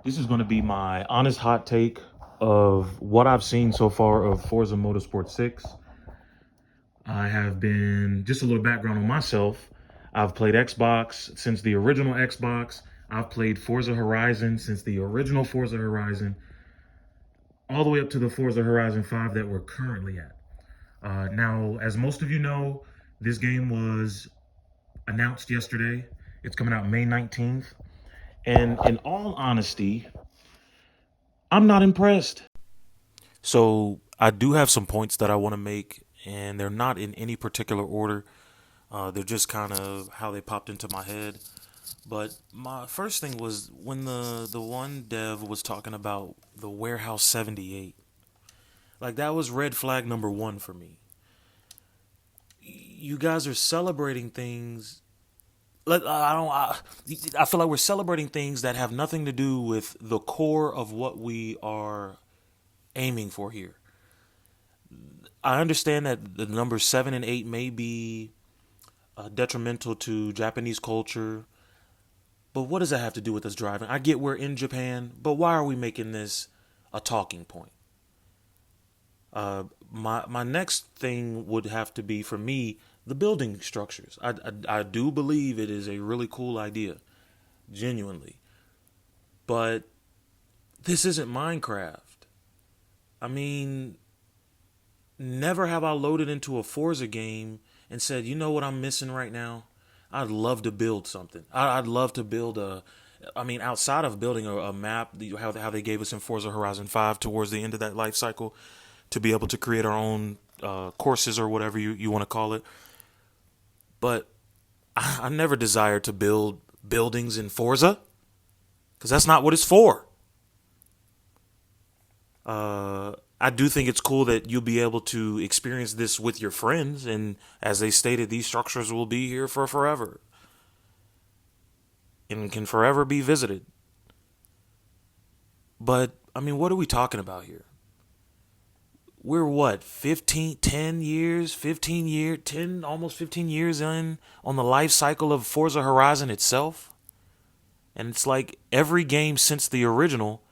This is going to be my honest hot take of what I've seen so far of Forza Motorsport 6. I have been, just a little background on myself. I've played Xbox since the original Xbox. I've played Forza Horizon since the original Forza Horizon, all the way up to the Forza Horizon 5 that we're currently at. Now, as most of you know, this game was announced yesterday. It's coming out May 19th. And in all honesty, I'm not impressed. So I do have some points that I want to make, and they're not in any particular order. They're just kind of how they popped into my head. But my first thing was when the one dev was talking about the Warehouse 78. Like that was red flag number one for me. You guys are celebrating things. Like I feel like we're celebrating things that have nothing to do with the core of what we are aiming for here. I understand that the numbers 7 and 8 may be detrimental to Japanese culture, but what does that have to do with us driving? I get we're in Japan, but why are we making this a talking point? My next thing would have to be for me the building structures. I do believe it is a really cool idea, genuinely, but this isn't Minecraft. I mean, never have I loaded into a Forza game and said, you know what I'm missing right now? I'd love to build something. I'd love to build a. I mean, outside of building a map, how they gave us in Forza Horizon 5 towards the end of that life cycle, to be able to create our own courses or whatever you want to call it. But I never desired to build buildings in Forza because that's not what it's for. I do think it's cool that you'll be able to experience this with your friends, and as they stated, these structures will be here for forever and can forever be visited. But I mean, what are we talking about here? We're what, 15, 10 years, 15 year, 10, almost 15 years in on the life cycle of Forza Horizon itself. And it's like every game since the original,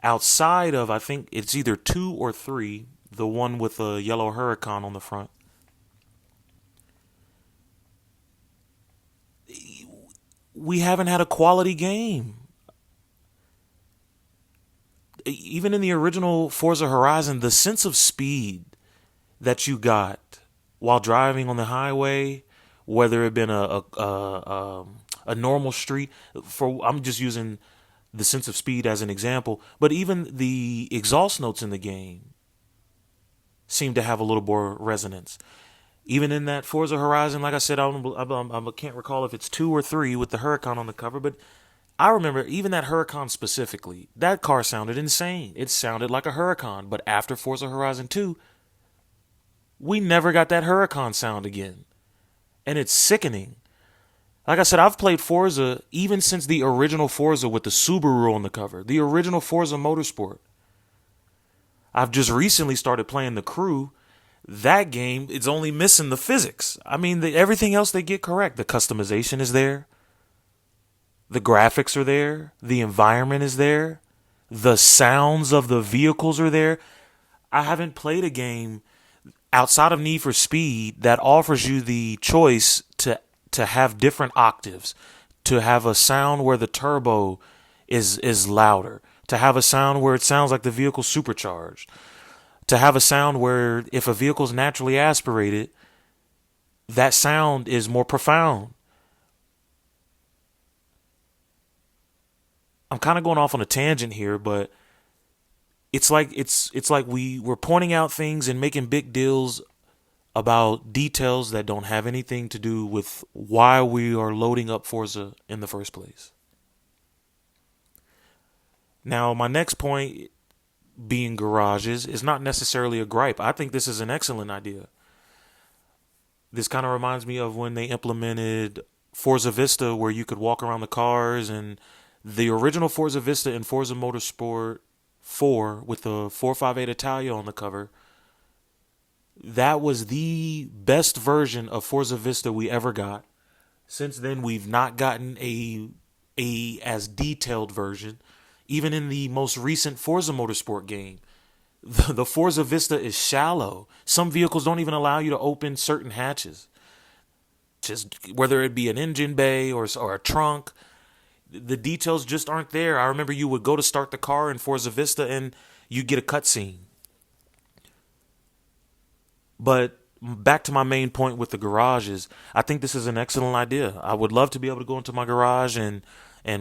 outside of, I think it's either two or three, the one with a yellow Huracan on the front, we haven't had a quality game. Even in the original Forza Horizon, the sense of speed that you got while driving on the highway, whether it been a normal street, for I'm just using the sense of speed as an example, but even the exhaust notes in the game seem to have a little more resonance. Even in that Forza Horizon, like I said, I can't recall if it's two or three with the Huracan on the cover, but I remember even that Huracan specifically, that car sounded insane. It sounded like a Huracan, but after Forza Horizon 2, we never got that Huracan sound again. And it's sickening. Like I said, I've played Forza even since the original Forza with the Subaru on the cover, the original Forza Motorsport. I've just recently started playing the Crew. That game is only missing the physics. I mean, everything else they get correct. The customization is there. The graphics are there. The environment is there. The sounds of the vehicles are there. I haven't played a game outside of Need for Speed that offers you the choice to have different octaves, to have a sound where the turbo is louder, to have a sound where it sounds like the vehicle's supercharged, to have a sound where if a vehicle's naturally aspirated, that sound is more profound. I'm kind of going off on a tangent here, but it's like we're pointing out things and making big deals about details that don't have anything to do with why we are loading up Forza in the first place. Now, my next point being garages is not necessarily a gripe. I think this is an excellent idea. This kind of reminds me of when they implemented Forza Vista, where you could walk around the cars, and the original Forza Vista and Forza Motorsport 4 with the 458 Italia on the cover. That was the best version of Forza Vista we ever got. Since then, we've not gotten a as detailed version. Even in the most recent Forza Motorsport game, the Forza Vista is shallow. Some vehicles don't even allow you to open certain hatches, just whether it be an engine bay or a trunk. The details just aren't there. I remember you would go to start the car in Forza Vista and you get a cutscene. But back to my main point with the garages, I think this is an excellent idea. I would love to be able to go into my garage and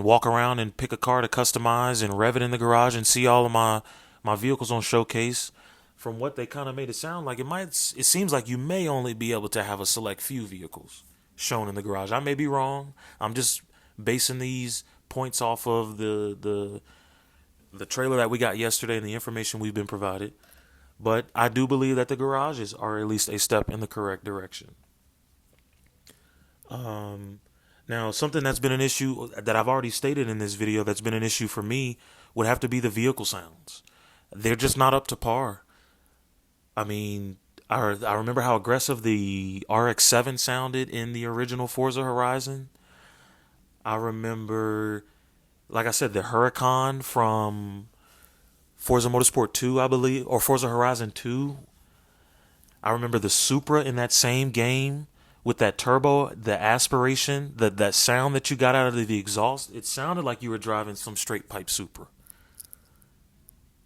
walk around and pick a car to customize and rev it in the garage and see all of my vehicles on showcase. From what they kind of made it sound like, it seems like you may only be able to have a select few vehicles shown in the garage. I may be wrong. I'm just basing these points off of the trailer that we got yesterday and the information we've been provided. But I do believe that the garages are at least a step in the correct direction. Now, something that's been an issue that I've already stated in this video that's been an issue for me would have to be the vehicle sounds. They're just not up to par. I mean, I remember how aggressive the RX-7 sounded in the original Forza Horizon. I remember, like I said, the Huracan from Forza Motorsport 2, I believe, or Forza Horizon 2. I remember the Supra in that same game with that turbo, the aspiration, that sound that you got out of the exhaust. It sounded like you were driving some straight pipe Supra.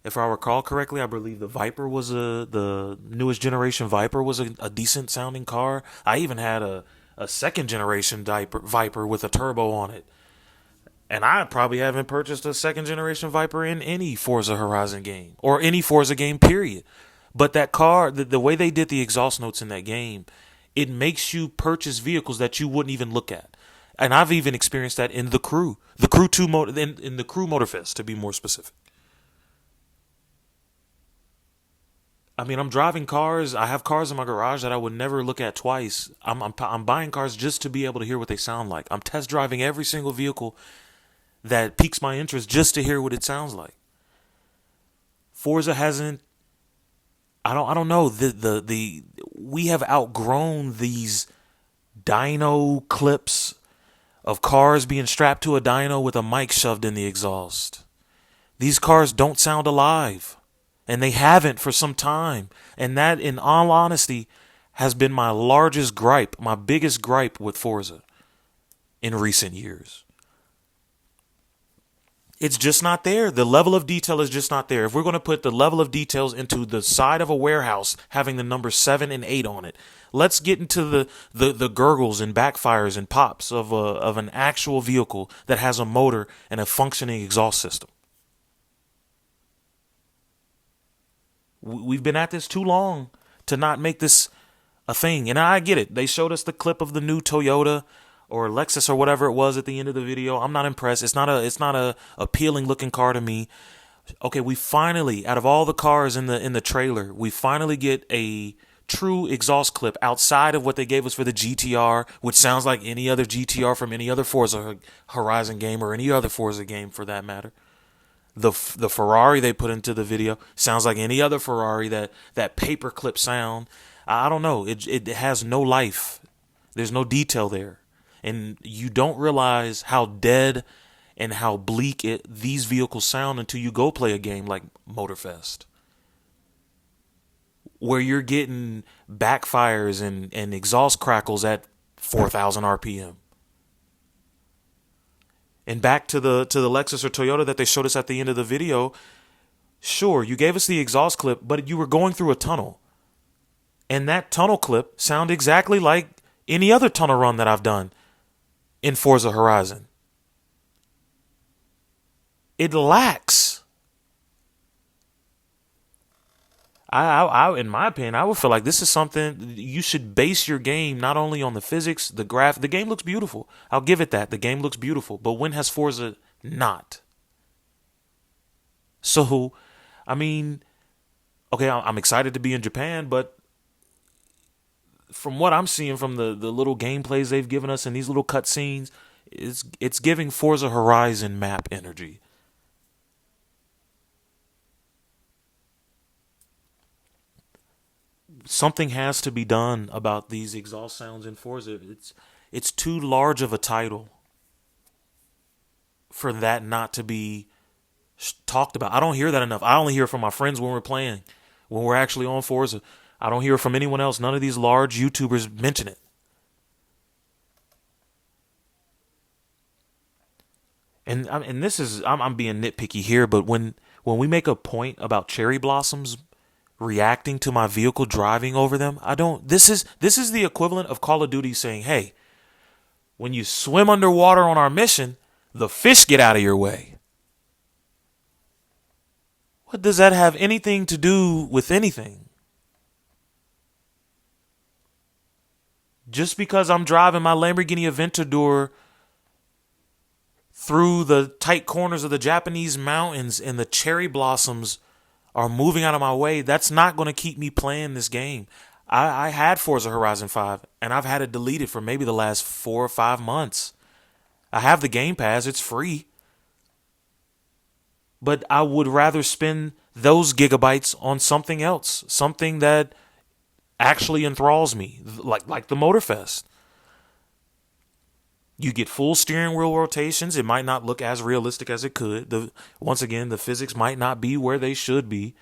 If I recall correctly, I believe the newest generation Viper was a decent sounding car. I even had a second generation Viper with a turbo on it. And I probably haven't purchased a second generation Viper in any Forza Horizon game or any Forza game, period. But that car, the way they did the exhaust notes in that game, it makes you purchase vehicles that you wouldn't even look at. And I've even experienced that in the Crew 2 in the Crew Motorfest, to be more specific. I mean, I'm driving cars. I have cars in my garage that I would never look at twice. I'm buying cars just to be able to hear what they sound like. I'm test driving every single vehicle that piques my interest just to hear what it sounds like. Forza hasn't. I don't know. We have outgrown these dyno clips of cars being strapped to a dyno with a mic shoved in the exhaust. These cars don't sound alive. And they haven't for some time. And that, in all honesty, has been my largest gripe, my biggest gripe with Forza in recent years. It's just not there. The level of detail is just not there. If we're going to put the level of details into the side of a warehouse having the numbers 7 and 8 on it, let's get into the gurgles and backfires and pops of an actual vehicle that has a motor and a functioning exhaust system. We've been at this too long to not make this a thing. And I get it. They showed us the clip of the new Toyota or Lexus or whatever it was at the end of the video. I'm not impressed. It's not a appealing looking car to me. Okay, we finally, out of all the cars in the trailer, we finally get a true exhaust clip outside of what they gave us for the GTR, which sounds like any other GTR from any other Forza Horizon game or any other Forza game for that matter. The Ferrari they put into the video sounds like any other Ferrari, that paperclip sound. I don't know. It has no life. There's no detail there. And you don't realize how dead and how bleak these vehicles sound until you go play a game like Motorfest, where you're getting backfires and exhaust crackles at 4,000 RPM. And back to the Lexus or Toyota that they showed us at the end of the video, sure, you gave us the exhaust clip, but you were going through a tunnel. And that tunnel clip sounded exactly like any other tunnel run that I've done in Forza Horizon. It lacks. I in my opinion, I would feel like this is something you should base your game not only on the physics, the graph. The game looks beautiful. I'll give it that. The game looks beautiful. But when has Forza not? So, I mean, okay, I'm excited to be in Japan, but from what I'm seeing from the little gameplays they've given us and these little cutscenes, it's giving Forza Horizon map energy. Something has to be done about these exhaust sounds in Forza. It's too large of a title for that not to be talked about. I don't hear that enough. I only hear it from my friends when we're playing, when we're actually on Forza. I don't hear it from anyone else. None of these large YouTubers mention it. And this is I'm being nitpicky here, but when we make a point about cherry blossoms reacting to my vehicle driving over them, I don't. This is the equivalent of Call of Duty saying, "Hey, when you swim underwater on our mission, the fish get out of your way." What does that have anything to do with anything? Just because I'm driving my Lamborghini Aventador through the tight corners of the Japanese mountains and the cherry blossoms are moving out of my way, that's not going to keep me playing this game. I had Forza Horizon 5 and I've had it deleted for maybe the last 4 or 5 months. I have the Game Pass, it's free. But I would rather spend those gigabytes on something else, something that actually enthralls me, like the Motorfest. You get full steering wheel rotations. It might not look as realistic as it could. Once again, the physics might not be where they should be,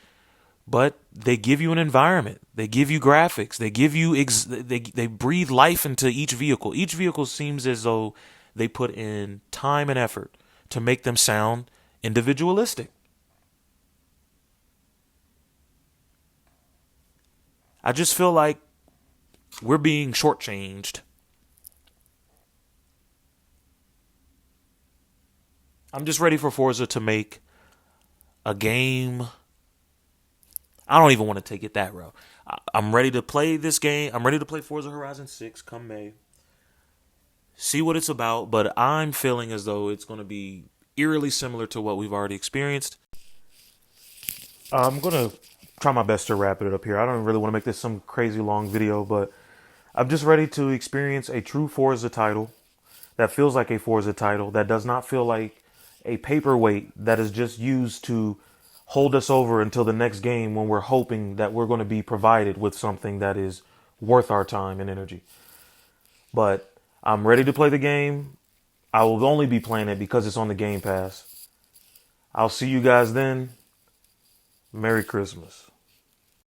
but they give you an environment. They give you graphics. They give you they breathe life into each vehicle. Each vehicle seems as though they put in time and effort to make them sound individualistic. I just feel like we're being shortchanged. I'm just ready for Forza to make a game. I don't even want to take it that route. I'm ready to play this game. I'm ready to play Forza Horizon 6 come May. See what it's about, but I'm feeling as though it's going to be eerily similar to what we've already experienced. I'm going to try my best to wrap it up here. I don't really want to make this some crazy long video, but I'm just ready to experience a true Forza title that feels like a Forza title, that does not feel like a paperweight that is just used to hold us over until the next game when we're hoping that we're going to be provided with something that is worth our time and energy. But I'm ready to play the game. I will only be playing it because it's on the Game Pass. I'll see you guys then. Merry Christmas.